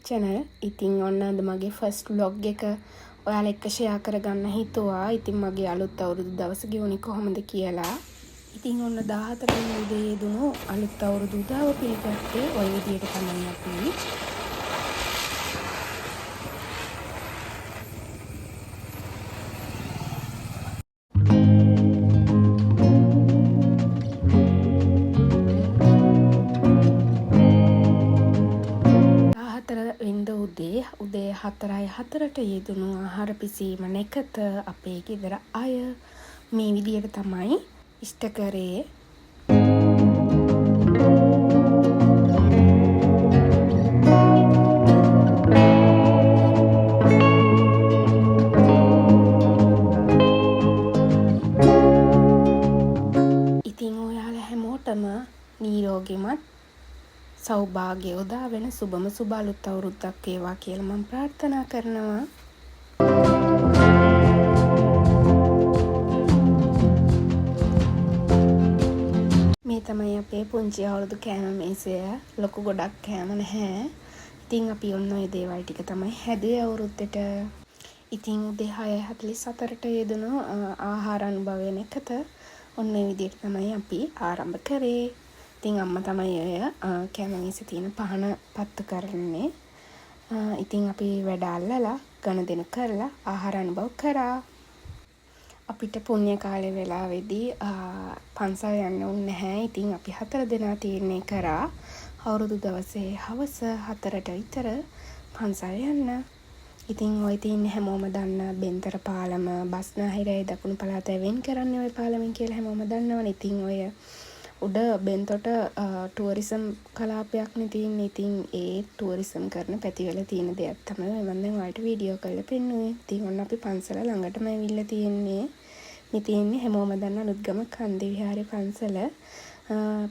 channel. ඉතින් ඔන්න අද මගේ first vlog එක ඔයාලා එක්ක share කරගන්න හිතුවා. ඉතින් මගේ අලුත් අවුරුදු දවස ගෙවුනේ කොහොමද කියලා. ඉතින් ඔන්න 14 වෙනි උදේ දුණු අලුත් අවුරුදු උදාව පිළිගත්තේ ওই විදියට තමයි අපි. උදේ 4:04ට යෙදුණු ආහාර පිසීම නැකත අපේ ගෙදර අය මේ විදියට තමයි ඉෂ්ට කරේ. ඉතින් ඔයාලා හැමෝටම නිරෝගීමත් සෞභාග්‍ය උදා වෙන සුබම සුබ අලුත් අවුරුද්දක් වේවා කියලා මම ප්‍රාර්ථනා කරනවා. මේ තමයි අපේ පුංචි අවුරුදු කෑම මේසය. ලොකු ගොඩක් කෑම නැහැ. ඉතින් අපි ඔන්න ඔය දේවල් ටික තමයි හැදුවේ අවුරුද්දට. ඉතින් උදේ 6:44ට යෙදුණු ආහාර අනුභවය නැකත ඔන්න ඔය විදිහට තමයි අපි ආරම්භ කරේ. ඉතින් අම්මා තමයි ඔය කෑම මේසෙ තියෙන පහන පත්තු කරන්නේ. ඉතින් අපි වැඩ අල්ලලා ගණදෙනු කරලා ආහාර අනුභව කරා. අපිට පුණ්‍ය කාලේ වෙලාවේදී පන්සල් යන්න උන්නේ නැහැ. ඉතින් අපි 4 දෙනා තීරණය කරා අවුරුදු දවසේ හවස 4ට විතර පන්සල් යන්න. ඉතින් ඔය තියෙන්නේ හැමෝම දන්න බෙන්තර පාලම බස්නාහිරේ දකුණු පළාත වෙන් කරන්නේ ඔය පාලමෙන් කියලා හැමෝම දන්නවනේ. ඉතින් ඔය උඩ බෙන්තොට ටුවරිසම් කලාපයක්නේ තියෙන්නේ. ඉතින් ඒ ටුවරිසම් කරන පැතිවල තියෙන දෙයක් තමයි මම දැන් ඔයාලට වීඩියෝ කරලා පෙන්නුවේ. ඉතින් ඔන්න අපි පන්සල ළඟටම ඇවිල්ලා තියෙන්නේ. මේ තියෙන්නේ හැමෝම දන්න අලුත්ගම කන්දේ විහාරේ පන්සල.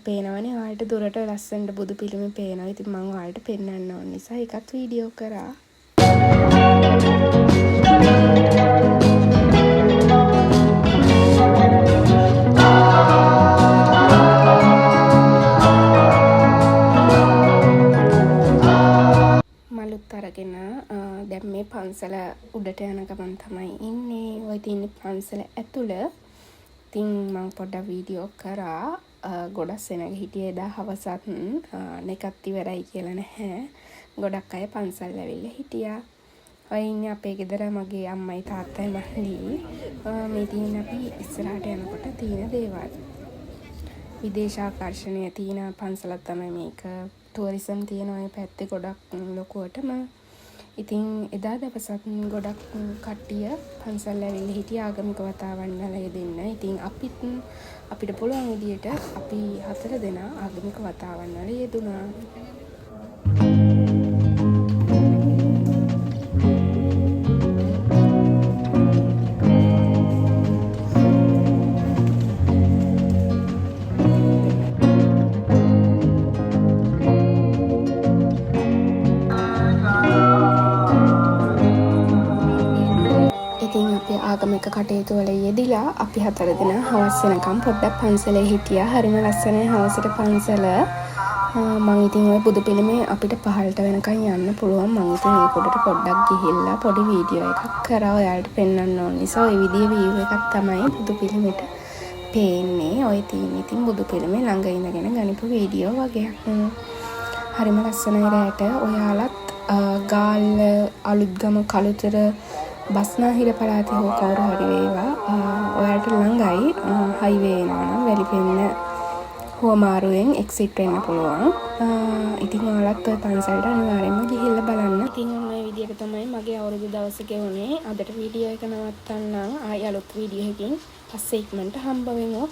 පේනවනේ ඔයාලට දුරට ලස්සනට බුදු පිළිම පේනවා. ඉතින් මම ඔයාලට පෙන්වන්න ඕන නිසා ඒකත් වීඩියෝ කරා. දැන් මේ පන්සල උඩට යන ගමන් තමයි ඉන්නේ. ඔය තියෙන පන්සල ඇතුළ. ඉතින් මම පොඩ්ඩක් වීඩියෝ කරා. ගොඩක් සෙනග හිටියේ එදා හවසත් නැකත් ඉවරයි කියලා නැහැ. ගොඩක් අය පන්සල් ඇවිල්ලා හිටියා. ඔය ඉන්නේ අපේ ගෙදර මගේ අම්මයි තාත්තයි මල්ලි. මේ තියෙන අපි ඉස්සරහට යනකොට තියෙන දේවල්. විදේශ ආකර්ෂණය තියෙන පන්සලක් තමයි මේක. ටුවරිසම් තියෙන ඔය පැත්තේ ගොඩක් ලොකුවටම. ඉතින් එදා දවසත් ගොඩක් කට්ටිය පන්සල් ඇවිල්ලා හිටිය ආගමික වතාවන් වල යෙදෙන්න. ඉතින් අපිට පුළුවන් විදියට අපි 4 දෙනා ආගමික වතාවන් වල යෙදුණා. ආගමික කටයුතු වල යෙදිලා අපි 4 දෙනා හවස් වෙනකම් පොඩ්ඩක් පන්සලේ හිටියා. හරිම ලස්සනයි හවසට පන්සල. මම ඉතින් ওই බුදු පිළිමේ අපිට පහළට වෙනකන් යන්න පුළුවන්. මම ඉතින් ඒක උඩට පොඩ්ඩක් ගිහිල්ලා පොඩි වීඩියෝ එකක් කරා ඔයාලට පෙන්වන්න ඕන නිසා ওই විදිහේ වීව් එකක් තමයි බුදු පිළිමෙට පේන්නේ. ඔය තියෙන ඉතින් බුදු පිළිමේ ළඟ ඉඳගෙන ගනිපු වීඩියෝ වගේක්. හරිම ලස්සනයි රැට. ඔයාලත් ගාල්ල අලුත්ගම කළුතර බස්නාහිර පළාතේ හෝ කවුරු හරි වේවා ඔයාලට ළඟයි හයිවේ එනවා නම් වැලිපෙන්න හුවමාරුවෙන් එක්සිට් වෙන්න පුළුවන්. ඉතින් ඔයාලත් ඔය පන්සලට අනිවාර්යෙන්ම ගිහිල්ලා බලන්න. ඉතින් මේ විදිහට තමයි මගේ අවුරුදු දවස ගෙවුනේ. අදට වීඩියෝ එක නවත්තන්නම්. ආයෙ අලුත් වීඩියෝ එකකින් පස්සේ ඉක්මනට හම්බ වෙමු.